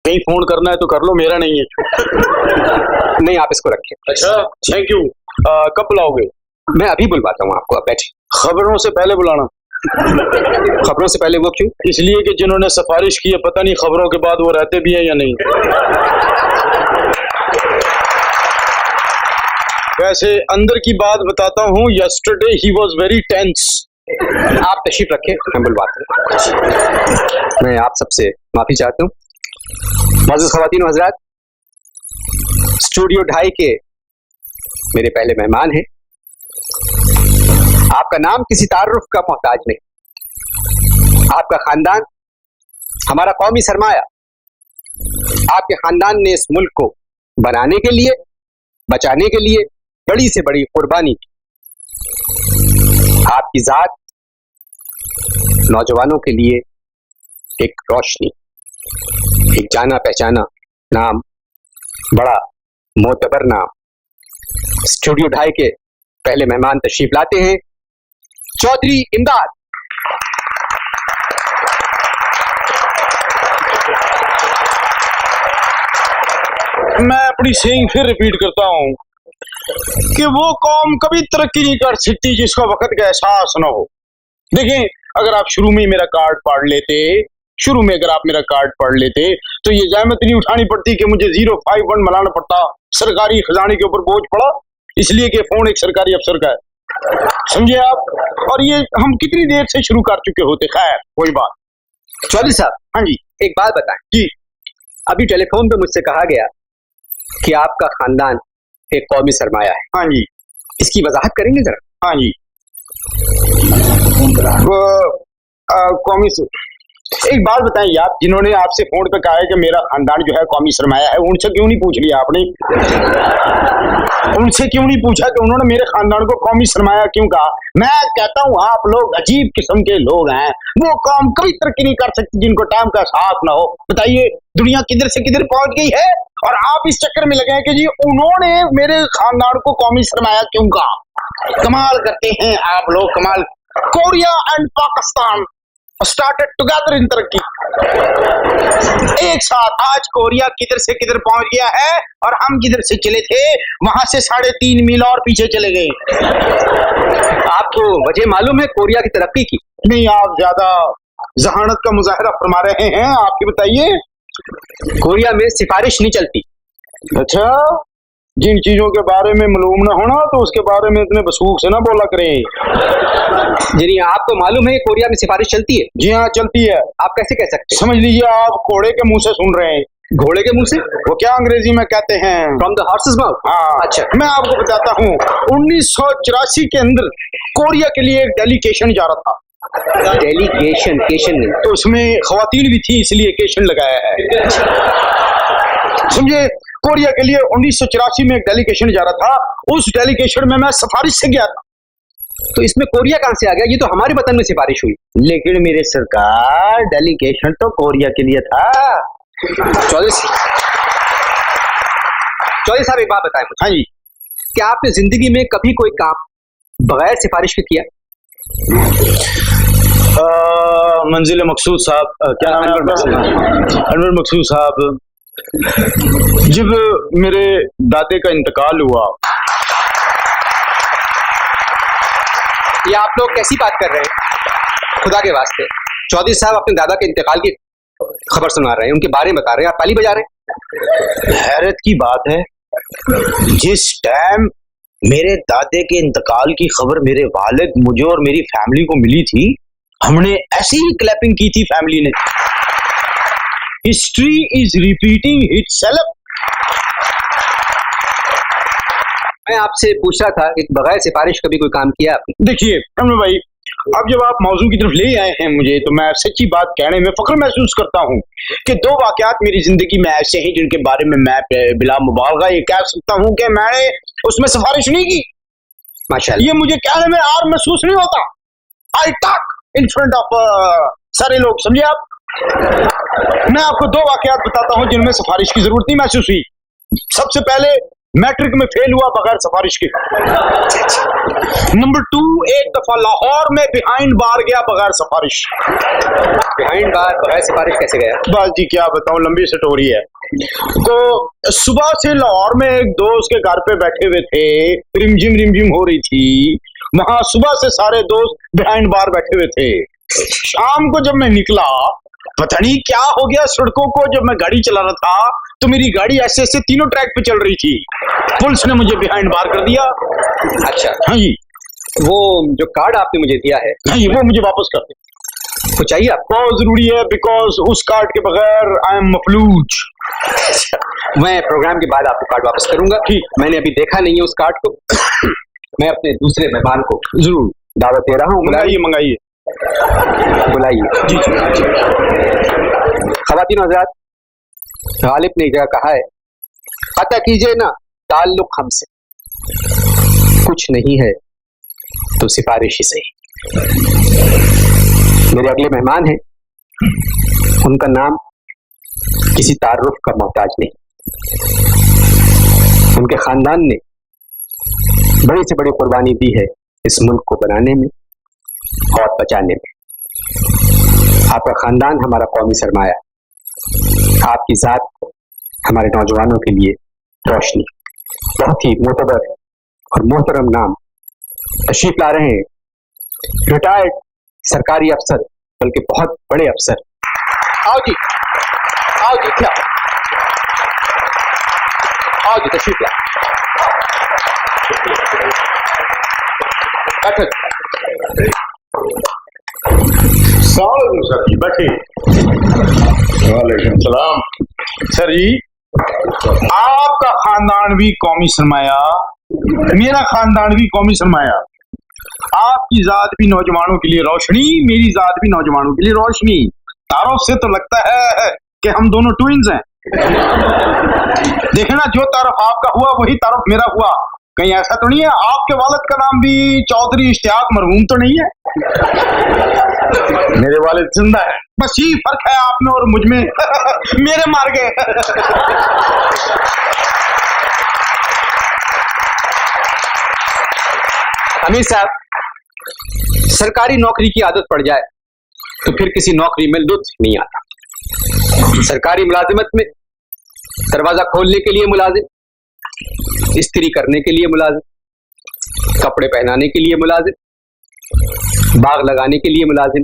कहीं फोन करना है तो कर लो, मेरा नहीं है। नहीं, आप इसको रखिए। अच्छा, थैंक यू। कब बुलाओगे? मैं अभी बुलवाता हूँ आपको, आप बैठिए। खबरों से पहले बुलाना। खबरों से पहले वो क्यों? इसलिए कि जिन्होंने सिफारिश की है, पता नहीं खबरों के बाद वो रहते भी हैं या नहीं। वैसे अंदर की बात बताता हूँ, यस्टरडे ही वाज वेरी टेंस। आप तशरीफ रखें, मैं बुलवाता हूँ। मैं आप सबसे माफी चाहता हूँ। मोअज़्ज़ज़ ख़वातीन व हज़रात, स्टूडियो 2.5 के मेरे पहले मेहमान हैं। आपका नाम किसी तारुफ का मोहताज नहीं। आपका खानदान हमारा कौमी सरमाया। आपके खानदान ने इस मुल्क को बनाने के लिए, बचाने के लिए बड़ी से बड़ी कुर्बानी की। आपकी जात नौजवानों के लिए एक रोशनी, एक जाना पहचाना नाम, बड़ा मोतबर नाम। स्टूडियो 2.5 के पहले मेहमान तशरीफ लाते हैं, चौधरी इमदाद। मैं अपनी सेइंग फिर रिपीट करता हूँ कि वो कौम कभी तरक्की नहीं कर सकती जिसका वक्त का एहसास न हो। देखें, अगर आप शुरू में मेरा कार्ड पढ़ लेते, तो ये जहमत नहीं उठानी पड़ती कि मुझे 051 मनाना पड़ता, सरकारी खजाने के ऊपर बोझ पड़ा, इसलिए कि फोन एक सरकारी अफसर का है। समझे आप? और ये हम कितनी देर से शुरू कर चुके होते। खैर, कोई बात। चौधरी साहब, हाँ जी, एक बात बताएं। जी। अभी टेलीफोन पे मुझसे कहा गया कि आपका खानदान एक कौमी सरमाया है। हाँ जी, इसकी वजाहत करेंगे जरा? हाँ जी। कौमी से एक बात बताएं यार, जिन्होंने आपसे फोन पे कहा है कि मेरा खानदान जो है कौमी सरमाया है, उनसे क्यों नहीं पूछ लिया आपने? उनसे क्यों नहीं पूछा कि उन्होंने मेरे खानदान को कौमी सरमाया क्यों कहा? मैं कहता हूँ आप लोग अजीब किस्म के लोग हैं। वो कौम कभी तरक्की नहीं कर सकती जिनको टाइम का साथ ना हो। बताइए, दुनिया किधर से किधर पहुंच गई है और आप इस चक्कर में लगे हैं कि जी उन्होंने मेरे खानदान को कौमी सरमाया क्यों कहा। कमाल करते हैं आप लोग, कमाल। Korea and Pakistan started together in तरक्की। एक साथ आज कोरिया किधर से किधर पहुंच गया है और हम किधर से चले थे, वहां से 3.5 मील और पीछे चले गए। आपको वजह मालूम है कोरिया की तरक्की की? नहीं, आप ज्यादा जहानत का मुजाहरा फरमा रहे हैं। आपकी बताइए। कोरिया में सिफारिश नहीं चलती। अच्छा, जिन चीजों के बारे में मालूम ना होना तो उसके बारे में इतने बसूख से ना बोला करें। जी, आपको मालूम है कोरिया में सिफारिश चलती है? जी हाँ, चलती है। आप कैसे कह सकते हैं? समझ लीजिए, आप घोड़े के मुंह से सुन रहे हैं। घोड़े के मुंह से? वो क्या अंग्रेजी में कहते हैं? From the horses mouth. हाँ, अच्छा, मैं आपको बताता हूँ। 1984 के अंदर कोरिया के लिए एक डेलीगेशन जा रहा था। डेलीगेशन? केशन नहीं तो उसमें खवातीन भी थी, इसलिए केशन लगाया है। समझे? कोरिया के लिए 1984 में एक डेलीगेशन जा रहा था। उस डेलीगेशन में मैं सिफारिश से गया था। तो इसमें कोरिया कहां से आ गया? ये तो हमारे वतन में सिफारिश हुई। लेकिन मेरे सरकार, डेलीगेशन तो कोरिया के लिए था। चौधरी साहब, एक बात बताएं मुझे। हाँ जी। क्या आपने जिंदगी में कभी कोई काम बगैर सिफारिश के किया? मंजिल मकसूद साहब, क्या नाम है? अनवर मकसूद साहब, जब मेरे दादे का इंतकाल हुआ। ये आप लोग कैसी बात कर रहे हैं? खुदा के वास्ते, चौधरी साहब अपने दादा के इंतकाल की खबर सुना रहे हैं, उनके बारे में बता रहे हैं, आप ताली बजा रहे हैं। हैरत की बात है, जिस टाइम मेरे दादे के इंतकाल की खबर मेरे वालिद, मुझे और मेरी फैमिली को मिली थी, हमने ऐसी ही क्लैपिंग की थी फैमिली ने। History is repeating itself. मैं आपसे पूछ रहा था कि बगैर सिफारिश कभी कोई काम किया आपने? देखिए अनवर भाई, अब जब आप मौजू की तरफ ले आए हैं मुझे, तो मैं सच्ची बात कहने में फख्र महसूस करता हूँ कि 2 वाकयात मेरी जिंदगी में ऐसे हैं जिनके बारे में मैं बिला मुबालगा ये कह सकता हूँ कि मैंने उसमें सिफारिश नहीं की। माशाअल्लाह। ये मुझे कहने में आर महसूस नहीं होता। I talk in front of सारे लोग, समझे आप? मैं आपको 2 वाकयात बताता हूँ जिनमें सिफारिश की जरूरत नहीं महसूस हुई। सबसे पहले मैट्रिक में फेल हुआ बगैर सिफारिश के। नंबर 2, एक दफा लाहौर में बिहाइंड बार गया बगैर सिफारिश। बिहाइंड बार बगैर सिफारिश कैसे गया? बस जी क्या बताऊं, लंबी स्टोरी है। तो सुबह से लाहौर में एक दोस्त के घर पे बैठे हुए थे, रिमझिम हो रही थी, वहां सुबह से सारे दोस्त बिहाइंड बार बैठे हुए थे। शाम को जब मैं निकला, पता नहीं क्या हो गया सड़कों को, जब मैं गाड़ी चला रहा था तो मेरी गाड़ी ऐसे ऐसे तीनों ट्रैक पे चल रही थी, पुलिस ने मुझे बिहाइंड बार कर दिया। अच्छा, हाँ जी। वो जो कार्ड आपने मुझे दिया है, हाँ जी, वो मुझे वापस कर दे। वो चाहिए आपको? बहुत जरूरी है, बिकॉज उस कार्ड के बगैर आई एम मफलूज। मैं प्रोग्राम के बाद आपको कार्ड वापस करूंगा। ठीक। मैंने अभी देखा नहीं है उस कार्ड को। मैं अपने दूसरे मेहमान को जरूर दावत दे रहा हूँ। मंगाइए। बुलाइए। जी। ख़वातीन हज़रात, गालिब ने एक जगह कहा है, अता कीजिए ना ताल्लुक हमसे, कुछ नहीं है तो सिफारिश ही सही। मेरे अगले मेहमान हैं, उनका नाम किसी तारुफ का मोहताज नहीं। उनके खानदान ने बड़ी से बड़ी कुर्बानी दी है इस मुल्क को बनाने में और बचाने में। आपका खानदान हमारा कौमी सरमाया, आपकी जात हमारे नौजवानों के लिए रोशनी। बहुत ही मोतबर और मोहतरम नाम तशरीफ ला रहे हैं, रिटायर्ड सरकारी अफसर, बल्कि बहुत बड़े अफसर। आओ जी, क्या आओ जी, तशरीफ ला। सर जी बैठे। वालेकुम सलाम। सर जी, आपका खानदान भी कौमी सरमाया, मेरा खानदान भी कौमी सरमाया। आपकी जात भी नौजवानों के लिए रोशनी, मेरी जात भी नौजवानों के लिए रोशनी। तारुफ से तो लगता है कि हम दोनों ट्विंस हैं। देखे ना, जो तारुफ आपका हुआ वही तारुफ मेरा हुआ। कहीं ऐसा तो नहीं है आपके वालिद का नाम भी चौधरी इश्तियाक मरहूम तो नहीं है? मेरे वालिद जिंदा है, बस यही फर्क है आप में और मुझ में। मेरे मार गए। अमीर साहब, सरकारी नौकरी की आदत पड़ जाए तो फिर किसी नौकरी में लुत्फ नहीं आता। सरकारी मुलाजिमत में दरवाजा खोलने के लिए मुलाजिम, इस्त्री करने के लिए मुलाजिम, कपड़े पहनाने के लिए मुलाजिम, बाग लगाने के लिए मुलाजिम,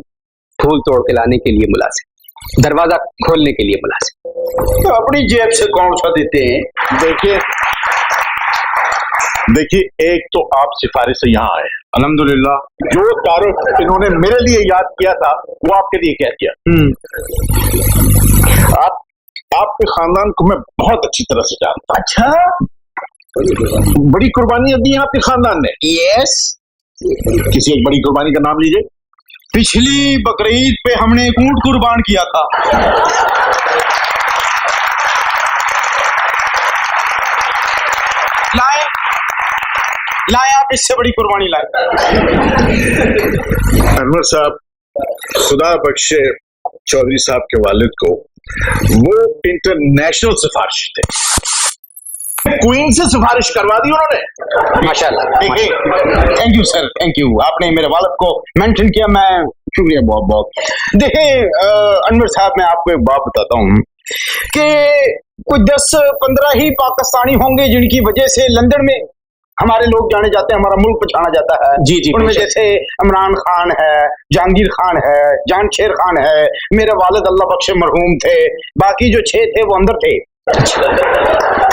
फूल तोड़ के लाने के लिए मुलाजिम, दरवाजा खोलने के लिए मुलाजिम। तो अपनी जेब से कौन सा देते हैं? देखिए, एक तो आप सिफारिश से यहाँ आए, अल्हम्दुलिल्लाह। जो तारुफ इन्होंने मेरे लिए याद किया था वो आपके लिए कह दिया। आपके खानदान को मैं बहुत अच्छी तरह से जानता। अच्छा, बड़ी कुर्बानियां दी आपके खानदान ने? यस। किसी एक बड़ी कुर्बानी का नाम लीजिए। पिछली बकरीद पे हमने एक ऊंट कुर्बान किया था। लाए आप इससे बड़ी कुर्बानी लाए। अनवर साहब, खुदा बख्शे चौधरी साहब के वालिद को, वो इंटरनेशनल सिफारिश थे, क्वीन से सिफारिश करवा दी उन्होंने। माशाल्लाह। Thank you sir, thank you. आपने मेरे वालिद को मेंशन किया, मैं शुक्रिया बहुत बहुत। देखिए अनवर साहब, मैं आपको एक बात बताता हूँ कि कुछ 10-15 ही पाकिस्तानी होंगे जिनकी वजह से लंदन में हमारे लोग जाने जाते हैं, हमारा मुल्क पछाना जाता है। जी जी। उनमें जैसे इमरान खान है, जहांगीर खान है, जानशेर खान है, मेरे वालिद अल्लाह बख्शे मरहूम थे, बाकी जो 6 थे वो अंदर थे।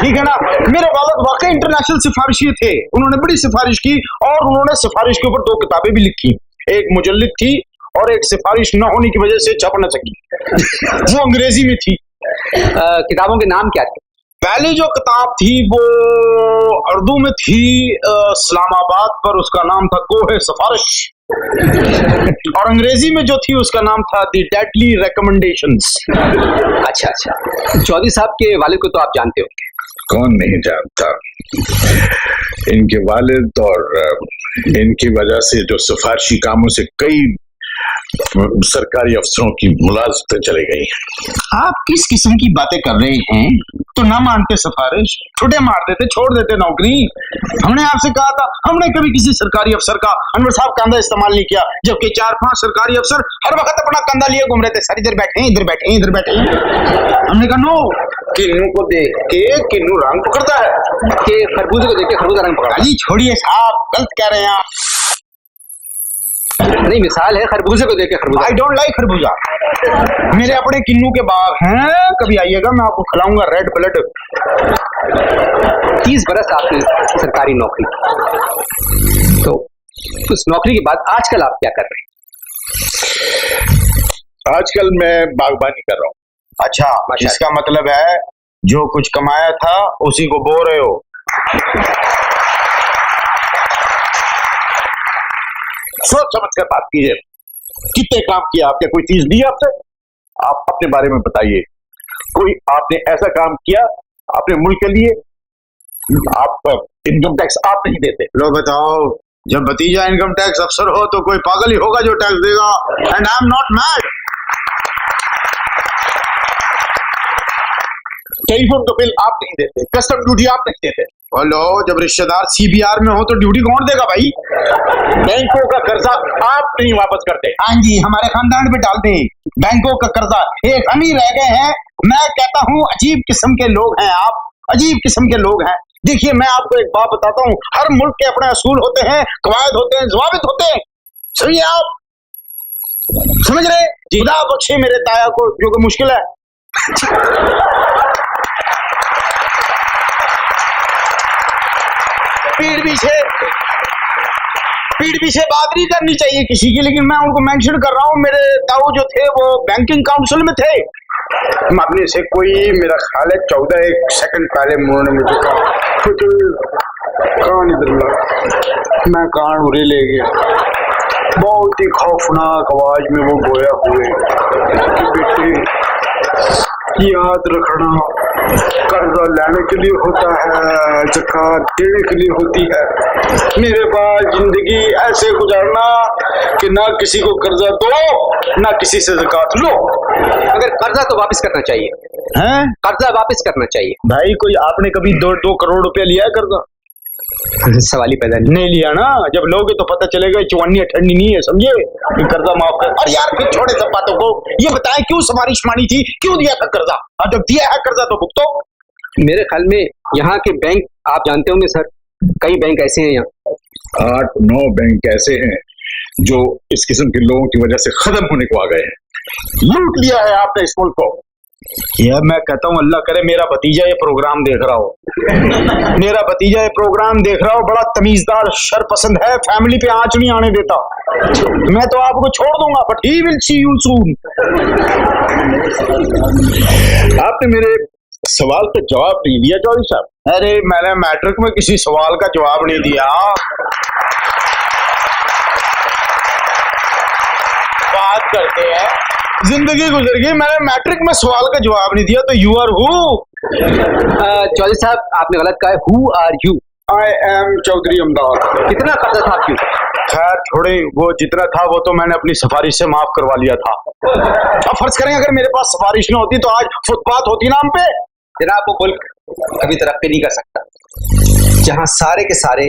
ठीक है ना? मेरे वालिद वाकई इंटरनेशनल सिफारिशी थे, उन्होंने बड़ी सिफारिश की और उन्होंने सिफारिश के ऊपर 2 किताबें भी लिखी। एक मुजल्लिद थी और एक सिफारिश न होने की वजह से छप न सकी। वो अंग्रेजी में थी। किताबों के नाम क्या थे? पहली जो किताब थी वो उर्दू में थी इस्लामाबाद पर, उसका नाम था कोहे सिफारिश, और अंग्रेजी में जो थी उसका नाम था द डेडली रिकमेंडेशंस। अच्छा। चौधरी साहब के वालिद को तो आप जानते हो? कौन नहीं जानता। इनके वालिद और इनकी वजह से जो सिफारशी कामों से कई सरकारी अफसरों की मुलाजमतें चली गई हैं। आप किस किस्म की बातें कर रहे हैं? तो ना मानते सिफारिश, छुट्टे मार देते, छोड़ देते नौकरी। हमने आपसे कहा था, हमने कभी किसी सरकारी अफसर का अनवर साहब कंधा इस्तेमाल नहीं किया, जबकि 4-5 सरकारी अफसर हर वक्त अपना कंधा लिए घूम रहे थे। सर इधर बैठे, इधर बैठे, इधर बैठे। हमने कहा नो, किन्नू को देख के किन्नू रंग पकड़ता है, कि खरबूजे को देख के खरबूजा रंग पकड़ा। जी छोड़िए साहब, गलत कह रहे हैं आप। नहीं, मिसाल है खरबूजे को देख के खरबूजा। आई डोंट लाइक खरबूजा। मेरे अपने किन्नू के बाग हैं, कभी आइएगा, मैं आपको खिलाऊंगा रेड ब्लड। 30 बरस आपने सरकारी नौकरी, तो उस नौकरी के बाद आजकल आप क्या कर रहे हैं? आजकल मैं बागबानी कर रहा हूँ। अच्छा, इसका मतलब है जो कुछ कमाया था उसी को बो रहे हो। सोच समझ कर बात कीजिए। कितने काम किया आपने? कोई चीज दी आपसे? आप अपने बारे में बताइए। कोई आपने ऐसा काम किया अपने मुल्क के लिए? आप इनकम टैक्स आप नहीं देते। लो बताओ, जब भतीजा इनकम टैक्स अफसर हो तो कोई पागल ही होगा जो टैक्स देगा। And I am not mad. Telephone का बिल आप नहीं देते, कस्टम ड्यूटी आप नहीं देते। हेलो, जब रिश्तेदार सीबीआर में हो तो ड्यूटी कौन देगा भाई? बैंकों का कर्जा आप नहीं वापस करते। हाँ जी, हमारे खानदान पे डालते हैं बैंकों का कर्जा। एक हम ही रह गए हैं। मैं कहता हूँ अजीब किस्म के लोग हैं आप, अजीब किस्म के लोग हैं। देखिए, मैं आपको एक बात बताता हूँ, हर मुल्क के अपने असूल होते हैं, कवायद होते हैं, ज़वाबित होते हैं। समझिए आप, समझ रहे? खुदा बख्शे मेरे ताया को, जो कि मुश्किल है। पीठ पीछे बात नहीं करनी चाहिए किसी की, लेकिन मैं उनको मेंशन कर रहा हूँ। मेरे ताऊ जो थे वो बैंकिंग काउंसिल में थे। अपने से कोई, मेरा ख्याल है 14 सेकंड पहले उन्होंने मुझे कहा मैं कान उरे ले गया। बहुत ही खौफनाक आवाज में वो गोया हुए कि बेटे याद रखना, कर्जा लेने के लिए होता है, ज़कात देने के लिए होती है। मेरे पास जिंदगी ऐसे गुजारना कि ना किसी को कर्जा दो ना किसी से ज़कात लो। अगर कर्जा तो वापस करना चाहिए, हैं? कर्जा वापस करना चाहिए। भाई, कोई आपने कभी 2 करोड़ रुपया लिया है कर्जा? सवाल ही पैदा नहीं लिया ना। जब लोगे तो पता चलेगा चुवन्नी अठन्नी नहीं है, समझे? कि कर्जा माफ कर। और यार फिर छोड़े सब बातों को, ये बताएं क्यों सवारिश मानी थी, क्यों दिया था कर्जा? और जब दिया है कर्जा तो भुगतो। मेरे ख्याल में यहाँ के बैंक आप जानते होंगे सर, कई बैंक ऐसे हैं यहाँ। 8-9 बैंक ऐसे हैं जो इस किस्म के लोगों की वजह से खत्म होने को आ गए हैं। लूट लिया है आपने इस मुल्क को। यह मैं कहता हूँ, अल्लाह करे मेरा भतीजा ये प्रोग्राम देख रहा हो। मेरा भतीजा ये प्रोग्राम देख रहा हो, बड़ा तमीजदार, शरपसंद है, फैमिली पे आंच नहीं आने देता। मैं तो आपको छोड़ दूंगा, but he will see you soon. आपने मेरे सवाल का जवाब नहीं दिया चौधरी साहब। अरे, मैंने मैट्रिक में किसी सवाल का जवाब नहीं दिया। बात करते हैं, जिंदगी गुजर गई, मैंने मैट्रिक में सवाल का जवाब नहीं दिया। तो यू आर हु? चौधरी साहब, आपने गलत कहा है। Who are you? I am Chaudhary Amdad. कितना कर्जा था आपकी? खैर थोड़े, वो जितना था वो तो मैंने अपनी सिफारिश से माफ करवा लिया था। अब फर्ज करें अगर मेरे पास सिफारिश न होती तो आज फुटपाथ होती ना हम पे। जनाब, वो मुल्क कभी तरक्की नहीं कर सकता जहां सारे के सारे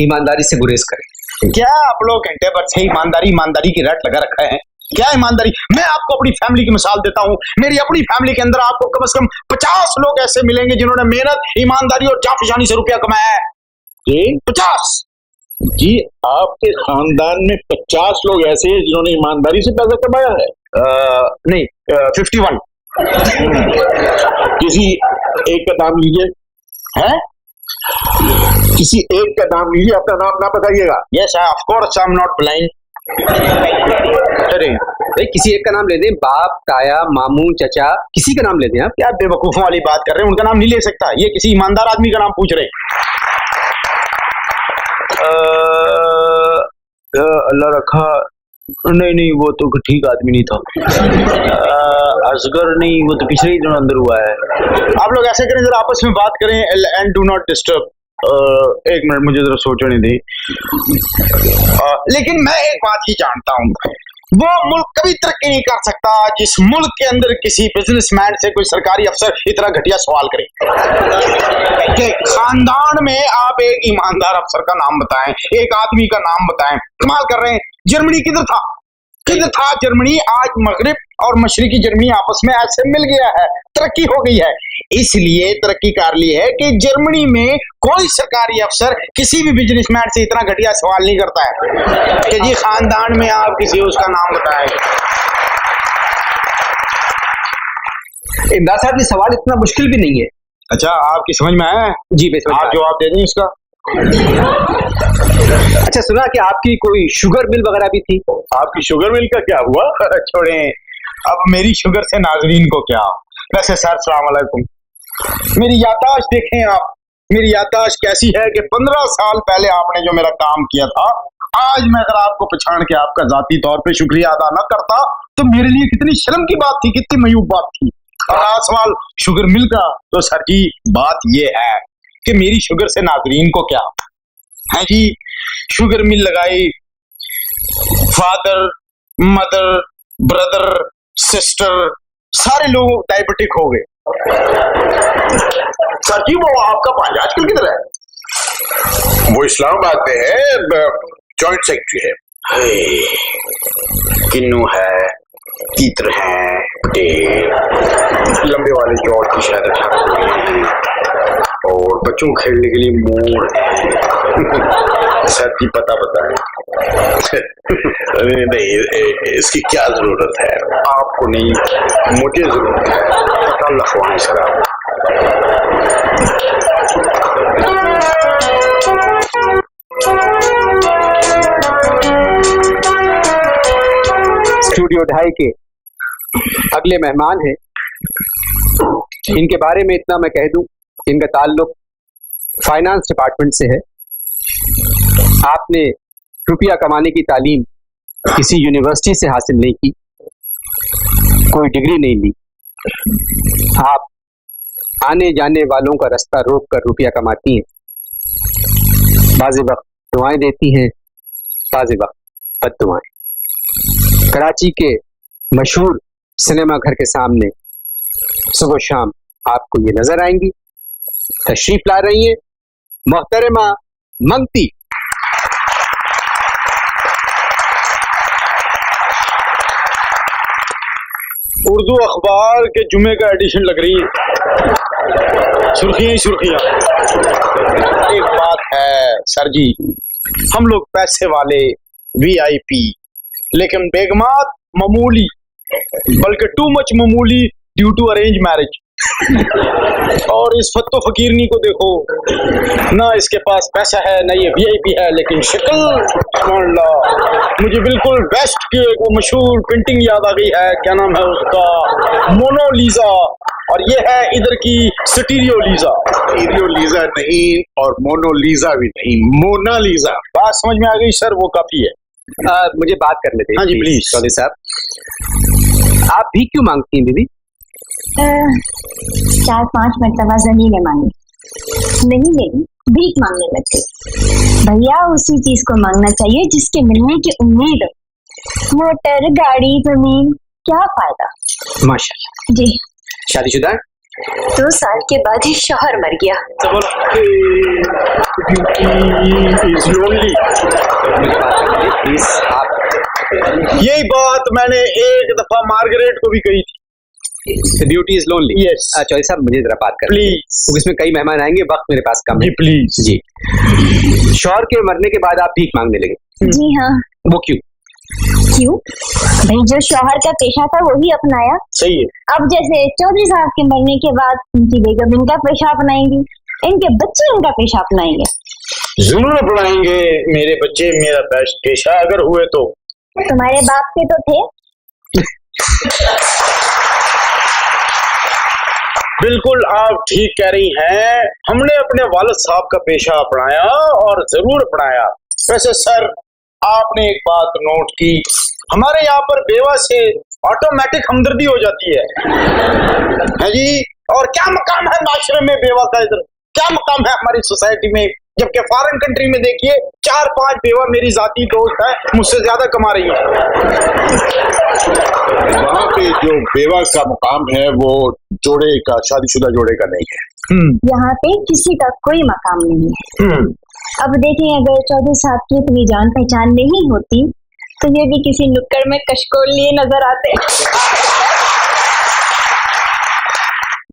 ईमानदारी से गुरेज करें। क्या आप लोग घंटे भर से ईमानदारी की रट लगा रखा है? क्या ईमानदारी? मैं आपको अपनी फैमिली की मिसाल देता हूँ। मेरी अपनी फैमिली के अंदर आपको कम से कम 50 लोग ऐसे मिलेंगे जिन्होंने मेहनत, ईमानदारी और जाफिशानी से रुपया कमाया है। जी 50। जी, आपके खानदान में 50 लोग ऐसे हैं जिन्होंने ईमानदारी से पैसा कमाया है? नहीं, 51। किसी एक का नाम लीजिए। है? किसी एक का नाम लीजिए, अपना नाम ना बताइएगा। Yes, of course I am not blind. अरे भाई, किसी एक का नाम ले दें, बाप, ताया, मामू, चचा, किसी का नाम ले दें। आप क्या बेवकूफों वाली बात कर रहे हैं? उनका नाम नहीं ले सकता। ये किसी ईमानदार आदमी का नाम पूछ रहे हैं। अल्लाह रखा, नहीं वो तो ठीक आदमी नहीं था। असगर नहीं, वो तो पिछले ही दिन अंदर हुआ है। आप लोग ऐसे करें, जरा आपस में बात करें एंड डू नॉट डिस्टर्ब। एक मिनट, मुझे जरा सोचने दी। लेकिन मैं एक बात ही जानता हूँ, वो मुल्क कभी तरक्की नहीं कर सकता जिस मुल्क के अंदर किसी बिजनेसमैन से कोई सरकारी अफसर इतना घटिया सवाल करे कि खानदान में आप एक ईमानदार अफसर का नाम बताएं, एक आदमी का नाम बताएं। कमाल कर रहे हैं। जर्मनी किधर था जर्मनी? आज मगरिब और मशरिकी जर्मनी आपस में ऐसे मिल गया है, तरक्की हो गई है। इसलिए तरक्की कर ली है कि जर्मनी में कोई सरकारी अफसर किसी भी बिजनेसमैन से इतना घटिया सवाल नहीं करता है कि जी खानदान में आप किसी उसका नाम बताएं। इमदाद साहब, ये सवाल इतना मुश्किल भी नहीं है। अच्छा, आपकी समझ में आया? जी, आप जवाब दे दें इसका। अच्छा, सुना कि आपकी कोई शुगर मिल वगैरह भी थी? आपकी शुगर मिल का क्या हुआ? छोड़ें, अब मेरी शुगर से नाजरीन को क्या। वैसे सर सलाम अलैकुम, मेरी याददाश्त देखें आप, मेरी याददाश्त कैसी है कि 15 साल पहले आपने जो मेरा काम किया था, आज मैं अगर आपको पहचान के आपका जाती तौर पे शुक्रिया अदा न करता तो मेरे लिए कितनी शर्म की बात थी, कितनी मयूब बात थी। और आज सवाल शुगर मिल का, तो सर जी बात ये है कि मेरी शुगर से नाजरीन को क्या है जी। शुगर मिल लगाई, फादर, मदर, ब्रदर, सिस्टर, सारे लोग डायबिटिक हो गए। सर जी, वो आपका भाई आजकल किधर है? वो इस्लामाबाद में है, जॉइंट सेक्रेटरी है। किन्नू है, तीतर है, पटेल, लंबे वाले चौड़ की शायद 18 और बच्चों को खेलने के लिए मोर है। सर जी पता है। नहीं, इसकी क्या जरूरत है? आपको नहीं, मुझे जरूरत है। पता लखवाएं इसका। स्टूडियो ढाई के अगले मेहमान हैं। इनके बारे में इतना मैं कह दूं, इनका ताल्लुक फाइनेंस डिपार्टमेंट से है। आपने रुपया कमाने की तालीम किसी यूनिवर्सिटी से हासिल नहीं की, कोई डिग्री नहीं ली। आप आने जाने वालों का रास्ता रोक कर रुपया कमाती हैं। बाज़ वक्त दुआएं देती हैं, बाज़ वक्त बद्दुआएं। कराची के मशहूर सिनेमा घर के सामने सुबह शाम आपको ये नजर आएंगी। तशरीफ ला रही हैं मोहतरमा मंगती। उर्दू अखबार के जुमे का एडिशन लग रही है, सुर्खियां ही सुर्खियां। एक बात है सर जी, हम लोग पैसे वाले VIP, लेकिन बेगमात मामूली, बल्कि टू मच मामूली ड्यू टू अरेंज मैरिज। और इस फत्तो फकीरनी को देखो ना, इसके पास पैसा है ना ये VIP है, लेकिन शक्ल मुझे बिल्कुल वेस्ट की एक वो मशहूर पेंटिंग याद आ गई है, क्या नाम है उसका, मोनालिसा। और ये है इधर की स्टीरियोलिजा। स्टीरियोलिजा नहीं और मोनालिसा भी नहीं, मोनालिसा। बात समझ में आ गई सर, वो काफी है। मुझे बात करने दें। हाँ जी प्लीज। चौधरी साहब, आप भी क्यों मांगती हैं बीबी? 4-5 मरतबा ज़मीनें मांगी, नहीं मिली, भीख मांगने लगती। भैया उसी चीज को मांगना चाहिए जिसके मिलने की उम्मीद हो। मोटर, गाड़ी, जमीन, क्या फायदा। माशाल्लाह। जी। शादीशुदा हैं? 2 साल के बाद ही शौहर मर गया। प्लीज आप। यही बात मैंने एक दफा मार्गरेट को भी कही थी। Beauty is lonely. Yes. Chaudhary साहब, मुझे जरा बात कर प्लीज। तो इसमें कई मेहमान आएंगे, वक्त मेरे पास कम है। जी प्लीज। जी। शौहर के मरने के बाद आप भीख मांगने लगे? जी हाँ। वो क्यों? क्यों? भाई जो शौहर का पेशा था वही अपनाया। सही है। अब जैसे चौधरी साहब के मरने के बाद उनकी बेगम इनका पेशा अपनाएंगी, इनके बच्चे इनका पेशा अपनाएंगे। जरूर अपनाएंगे मेरे बच्चे मेरा पेशा अगर हुए तो। तुम्हारे बाप के तो थे। बिल्कुल आप ठीक कह रही हैं, हमने अपने वालिद साहब का पेशा अपनाया और जरूर अपनाया। वैसे सर आपने एक बात नोट की, हमारे यहाँ पर बेवा से ऑटोमेटिक हमदर्दी हो जाती है जी। और क्या मकाम है माशरे में बेवा का, इधर क्या मकाम है हमारी सोसाइटी में जबकि फॉरेन कंट्री में देखिए 4-5 बेवा मेरी जाती दोस्त है, मुझसे ज्यादा कमा रही है। वहाँ पे जो बेवा का मुकाम है वो जोड़े का, शादीशुदा जोड़े का नहीं है। यहाँ पे किसी का कोई मकाम नहीं है। अब देखें, अगर चौधरी साहब की इतनी जान पहचान नहीं होती तो ये भी किसी नुक्कड़ में कशकोल लिए नजर आते।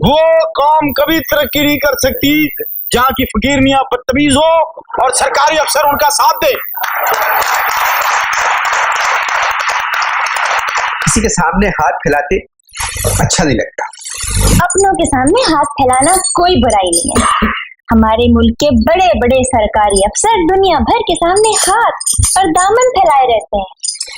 वो कौम कभी तरक्की नहीं कर सकती जहाँ की फकीर मियाँ बदतमीज हो और सरकारी अफसर उनका साथ दे। किसी के सामने हाथ फैलाते अच्छा नहीं लगता। अपनों के सामने हाथ फैलाना कोई बुराई नहीं है। हमारे मुल्क के बड़े बड़े सरकारी अफसर दुनिया भर के सामने हाथ और दामन फैलाए रहते हैं।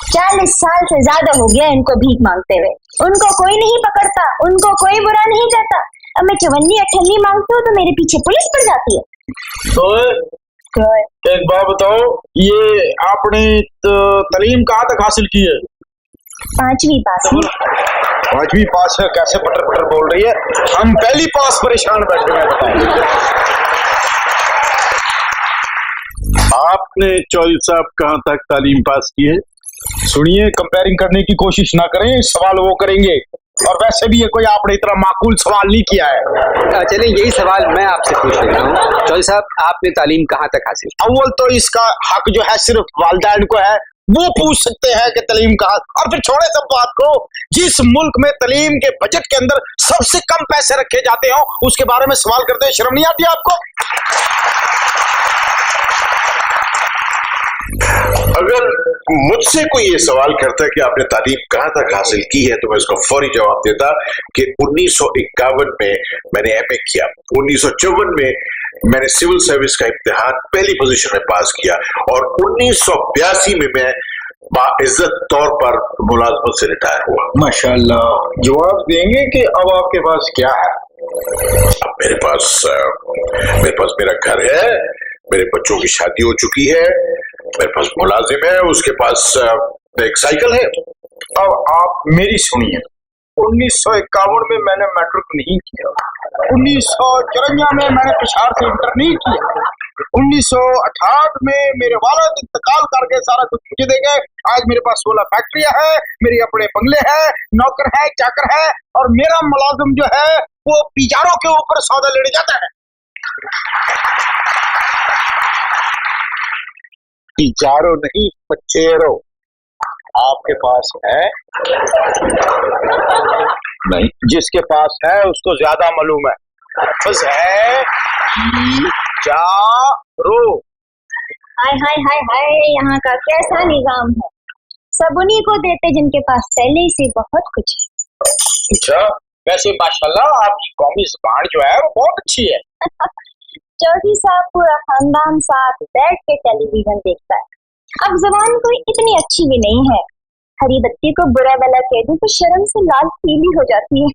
40 साल से ज्यादा हो गया इनको भीख मांगते हुए, उनको कोई नहीं पकड़ता, उनको कोई बुरा नहीं कहता। अब मैं 54-58 मांगती हूँ तो मेरे पीछे पुलिस पड़ जाती है। तो एक बात बताओ, ये आपने तालीम कहाँ तक हासिल की है? 5वीं पास है। 5वीं पास है? कैसे पटर पटर बोल रही है? हम पहली पास परेशान बैठे हैं। बताओ आपने चौधरी साहब कहाँ तक तालीम पास की है? सुनिए, कंपेयरिंग करने की कोशिश ना करें, सवाल वो करेंगे। और वैसे भी ये कोई आपने इतना माकूल सवाल नहीं किया है। चलिए यही सवाल मैं आपसे पूछ लेता हूँ। चौधरी साहब, आपने तालीम कहाँ तक हासिल? अव्वल तो इसका हक जो है सिर्फ वालिदैन को है, वो पूछ सकते हैं कि तालीम कहाँ। और फिर छोड़े सब बात को, जिस मुल्क में तालीम के बजट के अंदर सबसे कम पैसे रखे जाते हो उसके बारे में सवाल करते हुए शर्म नहीं आती आपको? अगर मुझसे कोई ये सवाल करता है कि आपने तालीम कहाँ तक हासिल की है तो मैं उसका फौरी जवाब देता कि 1951 में मैंने एमए किया, 1954 में मैंने सिविल सर्विस का इम्तिहान पहली पोजीशन में पास किया और 1982 में मैं बाइज्जत तौर पर मुलाजमत से रिटायर हुआ। माशाल्लाह। जवाब देंगे कि अब आपके पास क्या है? अब मेरे पास मेरा घर है, मेरे बच्चों की शादी हो चुकी है, मेरे पास मुलाजिम है, उसके पास एक साइकिल है। अब आप मेरी सुनिए, 1951 में मैंने मैट्रिक नहीं किया, 1954 में मैंने पिशावर से इंटर नहीं किया, 1968 में मेरे वालिद इंतकाल करके सारा कुछ मुझे दे गए। आज मेरे पास 16 फैक्ट्रियां हैं, मेरे अपने बंगले हैं, नौकर है, चाकर है, और मेरा मुलाजिम जो है वो पिजारों के ऊपर सौदा लेने जाता है। पिजारो नहीं, पचेरो। आपके पास है? नहीं, जिसके पास है उसको ज्यादा मालूम है। बस है पिजारो। हाय हाय हाय हाय, यहाँ का कैसा निजाम है। सब उन्हीं को देते जिनके पास पहले से बहुत कुछ है। अच्छा, वैसे माशाल्लाह आपकी कौमी ज़बान जो है वो बहुत अच्छी है। चौधरी साहब पूरा खानदान साथ बैठ के टेलीविजन देखता है। अब जबान कोई इतनी अच्छी भी नहीं है, हरी बत्ती को बुरा भला कह दूं तो शर्म से लाल पीली हो जाती है।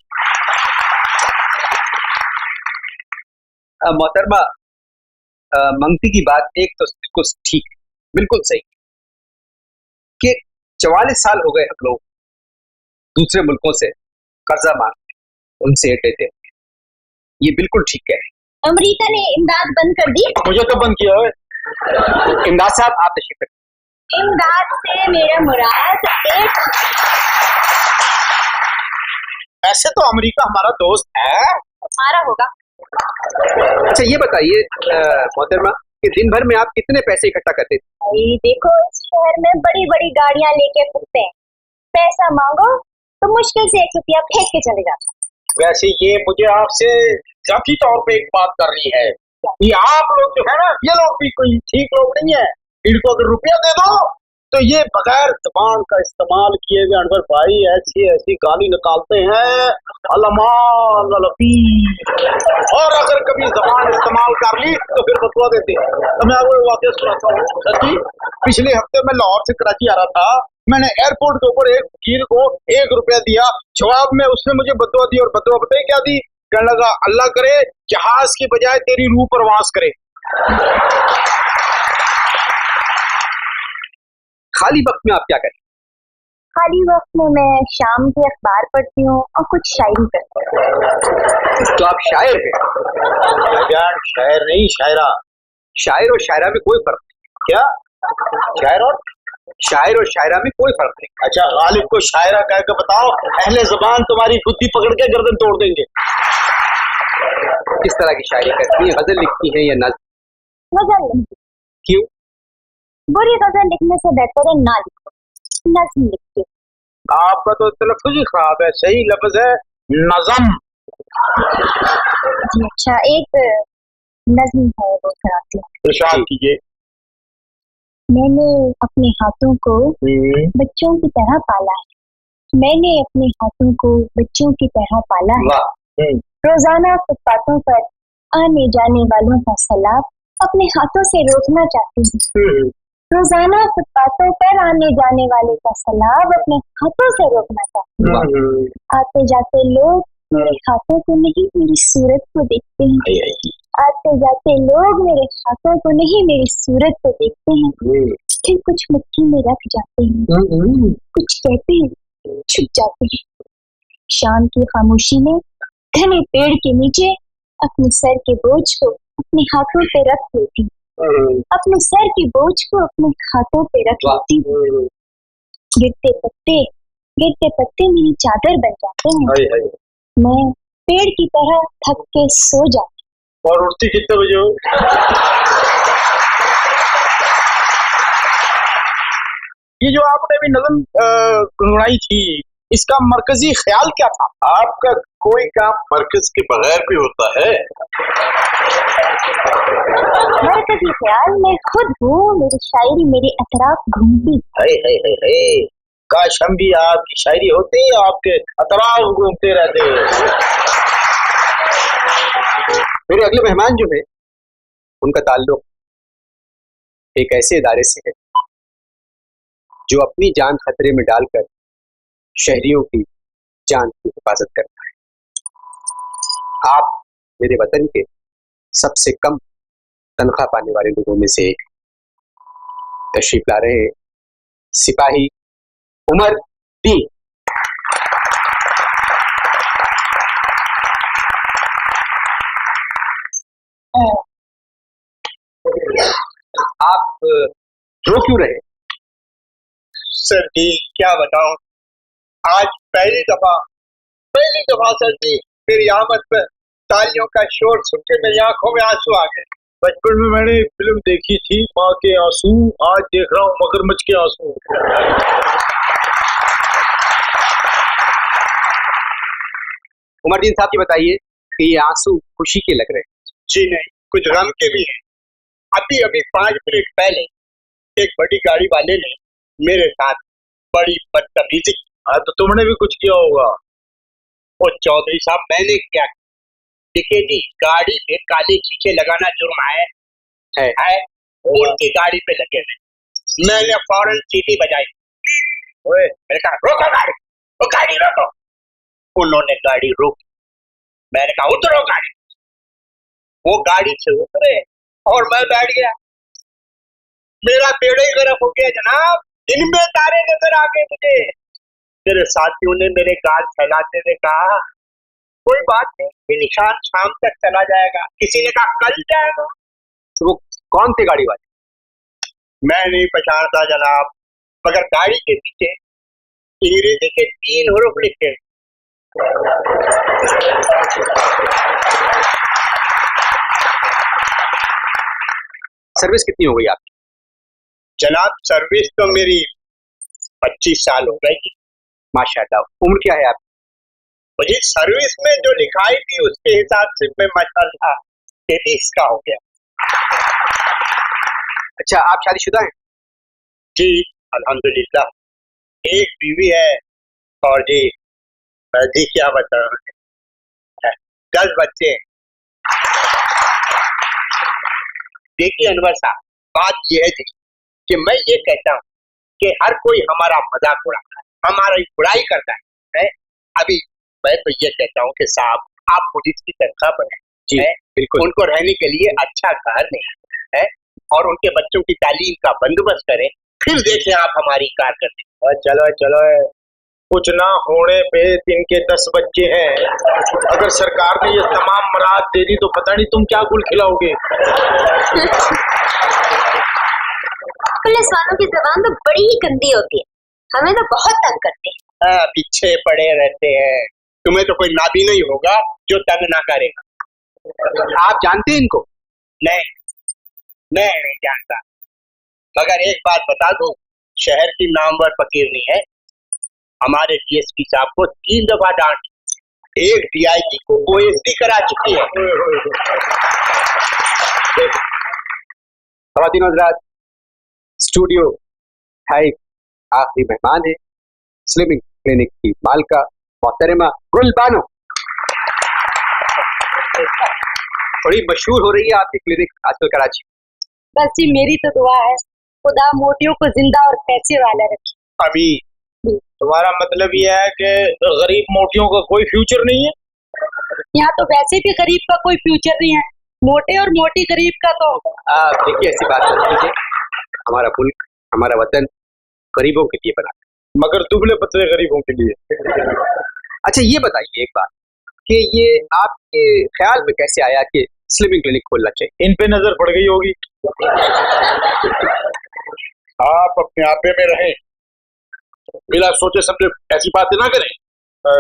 मोहतरमा, मंगती की बात एक तो बिल्कुल ठीक, बिल्कुल सही कि 44 साल हो गए हम लोग दूसरे मुल्कों से कर्जा मांग उनसे लेते, ये बिल्कुल ठीक है। अमेरिका ने इमदाद बंद कर दी। मुझे तो बंद किया है। इमदाद साहब, आप तशरीफ रखिए। इमदाद से मेरा मुराद एक। ऐसे तो अमेरिका हमारा दोस्त है। हमारा होगा। अच्छा ये बताइए मोहतरमा कि दिन भर में आप कितने पैसे इकट्ठा करते थे? भाई देखो, इस शहर में बड़ी बड़ी गाड़ियां लेके फिरते हैं, पैसा मांगो तो मुश्किल से 1 रुपया फेंक के चले जाते हैं। वैसे ये मुझे आपसे जाती तौर पे एक बात करनी है, ये आप लोग जो है ना, ये लोग भी कोई ठीक लोग नहीं है। इनको अगर रुपया दे दो तो ये बगैर जबान का इस्तेमाल किए हुए अनवर भाई ऐसी ऐसी गाली निकालते हैं, अलमान अलफी। और अगर कभी जबान इस्तेमाल कर ली तो फिर बतवा देते हैं। तो मैं आपको वाकई सुनाता हूँ सच्ची। पिछले हफ्ते मैं लाहौर से कराची आ रहा था, मैंने एयरपोर्ट के ऊपर एक वकील को 1 रुपया दिया, जवाब में उसने मुझे बदवा दी। और बदवा बताइए क्या दी? कहने लगा, अल्लाह करे जहाज की बजाय तेरी रूह परवास करे। खाली वक्त में आप क्या करते? खाली वक्त में मैं शाम के अखबार पढ़ती हूँ और कुछ शायरी करती हूँ। तो आप शायर हैं? शायर नहीं, शायरा। शायर और शायरा में कोई फर्क नहीं। क्या शायर और शायर और शायरा में कोई फर्क नहीं। अच्छा गालिब को शायरा कह के बताओ, अहले ज़बान तुम्हारी बुद्धि पकड़ के गर्दन तोड़ देंगे। किस तरह की शायरी करती है, गजल लिखती है या नज्म? गजल नहीं, क्यों? बुरी गजल लिखने से बेहतर है ना लिखो, नज्म लिखती हूँ। आपका तो तलफ़्फ़ुज़ ही खराब है, सही लफ्ज है नज़म। जी अच्छा, एक नज्म है वो सुनाती हूँ। इरशाद कीजिए। मैंने अपने हाथों को बच्चों की तरह पाला है, मैंने अपने हाथों को बच्चों की तरह पाला है। वाह। रोजाना फुटपाथों पर आने जाने वालों का सैलाब अपने हाथों से रोकना चाहती हूँ। रोजाना फुटपाथों पर आने जाने वाले का सैलाब अपने हाथों से रोकना चाहती हूँ। आते जाते लोग मेरे हाथों को नहीं मेरी सूरत को देखते हैं। आते जाते लोग मेरे हाथों को नहीं मेरी सूरत को देखते हैं। फिर कुछ मुट्ठी में रख जाते हैं, कुछ कहते हैं, छुप जाते हैं। शाम की खामोशी में घने पेड़ के नीचे अपने सर के बोझ को अपने हाथों पे रख लेती हूँ। अपने सर के बोझ को अपने हाथों पे रख लेती हूँ। गिरते पत्ते मेरी चादर बन जाते हैं। मैं पेड़ की तरह थक के सो जाती हूँ। और उठती कितने बजे हो? ये जो आपने भी नज़म गुनगुनाई थी, इसका मरकजी ख्याल क्या था? आपका कोई काम मरकज के बगैर भी होता है। मरकजी ख्याल मैं खुद हूँ, मेरी शायरी मेरे अतराफ घूमती। काश हम भी आपकी शायरी होते, आपके अतराफ घूमते रहते। मेरे अगले मेहमान जो है उनका ताल्लुक एक ऐसे इदारे से है जो अपनी जान खतरे में डालकर शहरियों की जान की हिफाजत करता है। आप मेरे वतन के सबसे कम तनख्वाह पाने वाले लोगों में से एक तशरीफ ला रहे हैं सिपाही उमर दी। आप रो क्यों रहे? सर जी क्या बताऊं, आज पहली दफा सर जी मेरी आमद पर तालियों का शोर सुन के मेरी आंखों में आंसू आ गए। बचपन में मैंने फिल्म देखी थी माँ के आंसू, आज देख रहा हूँ मगरमच्छ के आंसू। उमरदीन साहब ये बताइए कि ये आंसू खुशी के लग रहे हैं? जी नहीं, कुछ गम के भी हैं। अभी 5 मिनट पहले एक बड़ी गाड़ी वाले ने मेरे साथ बड़ी बदतमीजी की। हाँ तो तुमने भी कुछ किया होगा। वो चौधरी साहब मैंने क्या, देखिए जी गाड़ी में काले शीशे लगाना जुर्म है। उनकी गाड़ी पे लगे थे, मैंने फौरन सीटी बजाई। मैंने कहा रोको गाड़ी, वो गाड़ी रोको। उन्होंने गाड़ी रोकी, मैंने कहा उतरो गाड़ी। वो गाड़ी से उतरे और मैं बैठ गया। मेरा पेड़ ही गर्म हो गया जनाब, इनमें तारे नजर आ गए मुझे। मेरे साथियों ने मेरे गाल फैलाते हुए कहा कोई बात नहीं, ये निशान शाम तक चला जाएगा। किसी ने कहा कल जाएगा। तो वो कौन थे गाड़ी वाले? मैं नहीं पहचानता जनाब, मगर गाड़ी के पीछे अंग्रेजी के 3 हरूफ लिखे। सर्विस कितनी हो गई आपकी? जनाब सर्विस तो मेरी 25 साल हो गई। माशाल्लाह। उम्र क्या है आपकी? मुझे सर्विस में जो लिखाई थी उसके हिसाब से मैं माशाल्लाह 33 का हो गया। अच्छा, आप शादीशुदा हैं? जी अल्हम्दुलिल्लाह, एक बीवी है और जी क्या बताऊं, 10 बच्चे। देखिए अनवर साहब, बात यह है जी कि मैं ये कहता हूँ कि हर कोई हमारा मजाक उड़ाता है, हमारी बुराई करता है। अभी मैं तो ये कहता हूँ कि साहब आप पुलिस की तनख्वाह पर जी बिल्कुल, उनको रहने के लिए अच्छा घर नहीं है और उनके बच्चों की तालीम का बंदोबस्त करें, फिर देखें आप हमारी कारकर्दगी। चलो कुछ ना होने पे दिन के 10 बच्चे हैं। अगर सरकार ने ये तमाम मराद दे दी तो पता नहीं तुम क्या गुल खिलाओगे। पुलिस वालों की जबान तो बड़ी ही गंदी होती है, हमें तो बहुत तंग करते हैं। पीछे पड़े रहते हैं। तुम्हें तो कोई नाबी नहीं होगा जो तंग ना करेगा। आप जानते हैं इनको? नहीं, मैं नहीं जानता, मगर एक बात बता दूं, शहर की नामवर फकीरनी है। हमारे डीएसपी साहब को 3 दफा डांट, एक डीआईजी को ओएसडी करा चुकी है। खवातीन हज़रात, स्टूडियो हाई आखिरी मेहमान है स्लिमिंग क्लिनिक की मालिका मोहतरमा गुलबानो। बड़ी मशहूर हो रही है आपकी क्लिनिक आजकल कराची। बस जी मेरी तो दुआ है खुदा मोटियों को जिंदा और पैसे वाला रखे। अभी तुम्हारा मतलब ये है कि गरीब मोटियों का कोई फ्यूचर नहीं है? यहाँ तो वैसे भी गरीब का कोई फ्यूचर नहीं है, मोटे और मोटी गरीब का तो। देखिए ऐसी बात मत कीजिए, हमारा मुल्क हमारा वतन गरीबों के लिए बना, मगर दुबले पतले गरीबों के लिए। अच्छा ये बताइए एक बात कि ये आपके ख्याल में कैसे आया कि स्लिमिंग क्लिनिक खोलना चाहिए? इन पे नजर पड़ गई होगी। आप अपने आपे में रहें, बिना सोचे समझे ऐसी बातें ना करें।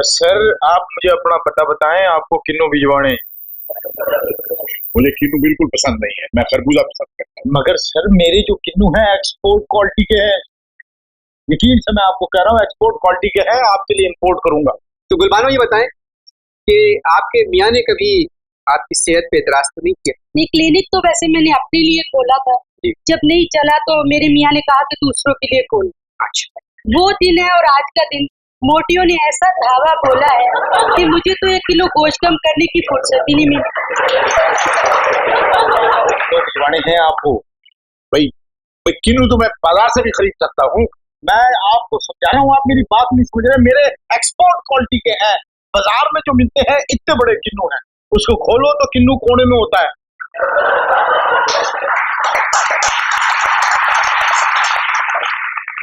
सर आप मुझे अपना पता बताएं, आपको किन्नू भिजवाने? मुझे किन्नू बिल्कुल पसंद नहीं है, मैं खरबूजा पसंद करता हूँ। मगर सर मेरे जो किन्नू हैं एक्सपोर्ट क्वालिटी के हैं, यकीन से मैं आपको कह रहा हूँ एक्सपोर्ट क्वालिटी के हैं, आपके लिए इंपोर्ट करूंगा। तो गुलबानो ये बताएं कि आपके मियाँ ने कभी आपकी सेहत पे एतराज तो नहीं किया? नहीं, क्लिनिक तो वैसे मैंने अपने लिए खोला था, जब नहीं चला तो मेरे मियाँ ने कहा कि दूसरों के लिए खोल। अच्छा, वो दिन है और आज का दिन, मोटियों ने ऐसा धावा बोला है कि मुझे तो 1 किलो गोश्त कम करने की फुर्सत ही नहीं मिली। तो भिजवाने हैं आपको? भाई किन्नू तो मैं बाजार से भी खरीद सकता हूँ। मैं आपको समझा रहा हूँ, आप मेरी बात नहीं समझ रहे। मेरे एक्सपोर्ट क्वालिटी के हैं, बाजार में जो मिलते हैं इतने बड़े किन्नू हैं, उसको खोलो तो किन्नू कोने में होता है।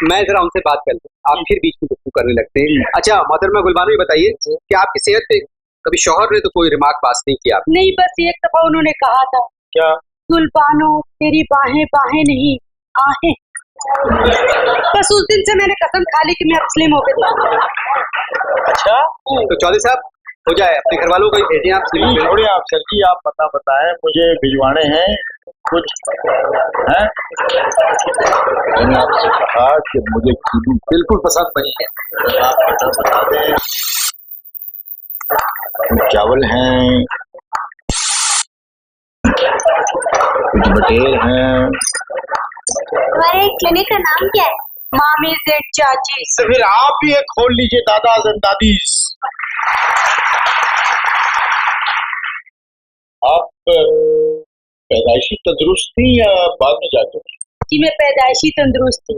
मैं जरा उनसे बात कर लूं, आप फिर बीच में गुफ्तगू करने लगते हैं। अच्छा मोहतरमा गुलबानो ये बताइए कि आपकी सेहत पे कभी शौहर ने तो कोई रिमार्क पास नहीं किया? नहीं, बस एक दफा उन्होंने कहा था, क्या? गुलबानो तेरी बाहें बाहें नहीं आहें। बस उस दिन से मैंने कसम खा ली कि मैं अब स्लिम होकर दिखाऊंगा। अच्छा तो चौधरी साहब हो जाए, अपने घर वालों को ही भेजें आप स्लिमिंग क्लिनिक। छोड़िए आप सर जी, आप पता बताएं, मुझे भिजवाने हैं कुछ हैं? मैंने आपसे कहा कि मुझे किन्नू बिल्कुल पसंद नहीं है। आप पता बता दें। चावल हैं, कुछ बटेर हैं। तुम्हारे क्लिनिक का नाम क्या है? मामी जेड चाची। तो फिर आप भी एक खोल लीजिए दादा दादीस। आप पैदाइशी तंदुरुस्त थी या बाद में जाके? जी मैं पैदाइशी तंदुरुस्त थी।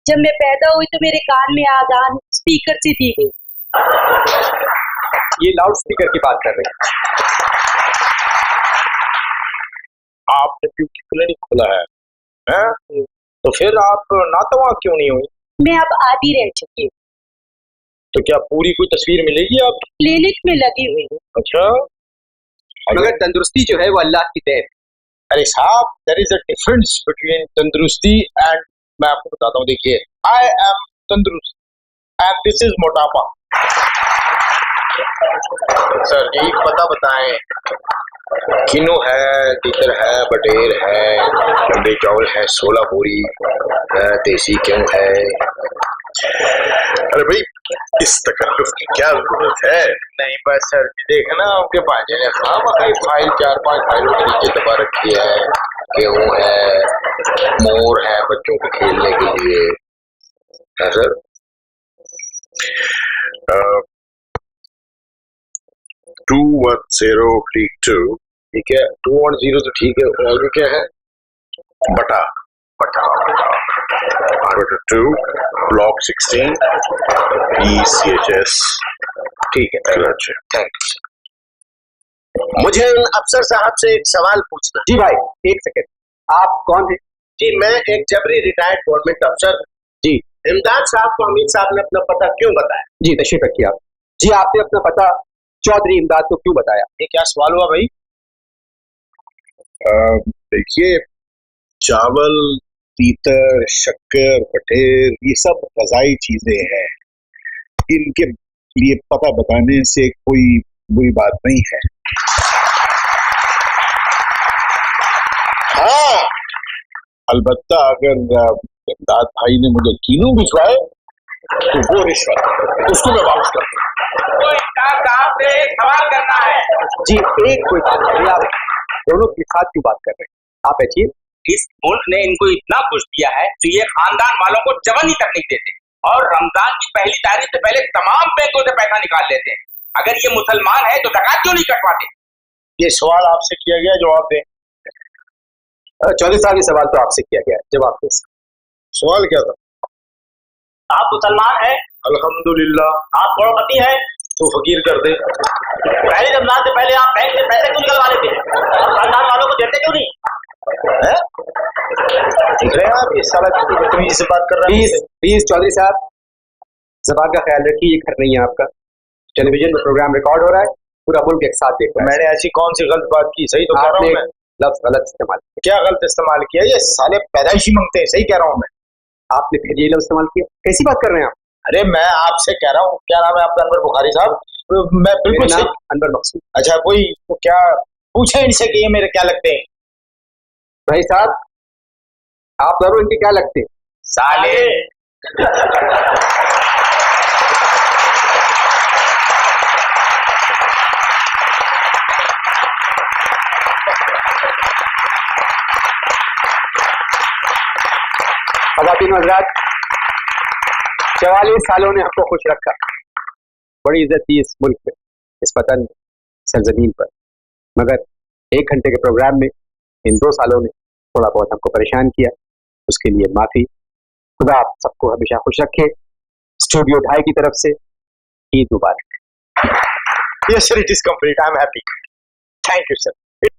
जब मैं पैदा हुई तो मेरे कान में आजान स्पीकर से दी गई। ये लाउड स्पीकर की बात कर रहे हैं। आपने ब्यूटी क्लिनिक खोला है, हैं? तो फिर आप नातवा क्यों नहीं हुई? मैं अब आदी रह चुकी हूँ। तो क्या पूरी कोई तस्वीर मिलेगी आपकी? क्लिनिक में लगी हुई हूँ। अच्छा, मगर तंदुरुस्ती जो है वो अल्लाह की देन। अरे साहब, there is a difference between तंदुरुस्ती एंड, मैं आपको बताता हूँ, देखिए आई एम तंदुरुस्त एंड दिस इज मोटापा। सर जी पता बताएं, किन्नू है, तितर है, बटेर है, लंबे चावल है, 16 बोरी, देसी गेहूं है। अरे भाई इस तकल्लुफ की क्या जरूरत है? नहीं बस सर देखना, आपके भांजे ने फाइल 4-5 फाइलों के नीचे दबा रखी है। गेहूं है, मोर है बच्चों को खेलने के लिए है सर। 21032 ठीक है, 210 तो ठीक है, और क्या है? बटा बटा 2 ब्लॉक 16 ECHS। ठीक है, कराची। Thank you. मुझे उन अफसर साहब से एक सवाल पूछना। जी भाई एक सेकंड, आप कौन है? जी मैं एक जबरी रिटायर्ड गवर्नमेंट अफसर। जी इमदाद साहब को अमीर साहब ने अपना पता क्यों बताया? जी तशरीफ रखिए आप। जी आपने अपना पता चौधरी इमदाद को क्यों बताया? ये क्या सवाल हुआ भाई? देखिए, चावल, तीतर, शक्कर, पटेर, ये सब ग़िज़ाई चीजें हैं। इनके लिए पता बताने से कोई बुरी बात नहीं है। हाँ, अलबत्ता अगर इमदाद भाई ने मुझे कीनू भिजवाए तो वो रिश्वत, उसको मैं वापस कर दूं। सवाल करना है। जी एक कोई बात करिए, आप दोनों के साथ क्यों बात कर रहे हैं? आप बैठिए। इस मुल्क ने इनको इतना खुश किया है तो ये खानदान वालों को जवानी तक नहीं देते और रमजान की पहली तारीख से पहले तमाम बैंकों से पैसा निकाल लेते हैं। अगर ये मुसलमान है तो ज़कात क्यों नहीं कटवाते? ये सवाल आपसे किया गया, जवाब दें। चौधरी साहब ये सवाल तो आपसे किया गया है, जवाब दें। सवाल क्या था? आप मुसलमान हैं? अल्हम्दुलिल्लाह। आप करोड़पति हैं? तो फकीर कर दे। पहले रमजान से पहले आप बैंक से पैसे क्यों निकलवा लेते और खानदान वालों को देते क्यों नहीं? देख रहे हैं आप, ये साला बदतमीजी से बात कर रहा है। प्लीज चौधरी साहब, ज़बान का ख्याल रखिए, ये घर नहीं है आपका। टेलीविजन में प्रोग्राम रिकॉर्ड हो रहा है, पूरा मुल्क एक साथ देख रहा है। मैंने ऐसी कौन सी गलत बात की? सही तो कह रहा हूँ मैं। लफ्ज़ गलत इस्तेमाल किया। क्या गलत इस्तेमाल किया? ये साले पैदाइशी मंगते हैं, सही कह रहा हूँ मैं। आपने फिर ये लफ्ज़ इस्तेमाल किया, कैसी बात कर रहे हैं आप? अरे मैं आपसे कह रहा हूँ, क्या नाम है आपका? अनवर बुखारी साहब। मैं बिल्कुल मेरा सही। नाम अनवर मकसूद। अच्छा, कोई तो क्या पूछे इनसे कि ये मेरे क्या लगते हैं? भाई साहब, आप दोनों इनके क्या लगते हैं? साले ख़वातीन हज़रात, 44 सालों ने हमको खुश रखा, बड़ी इज्जत थी इस मुल्क में, इस वतन सरजमीन पर, मगर 1 घंटे के प्रोग्राम में इन 2 सालों ने थोड़ा बहुत हमको परेशान किया, उसके लिए माफ़ी। खुदा आप सबको हमेशा खुश रखे। स्टूडियो 2.5 की तरफ से ईद मुबारक। Yes sir, it is complete. I am happy. Thank you sir.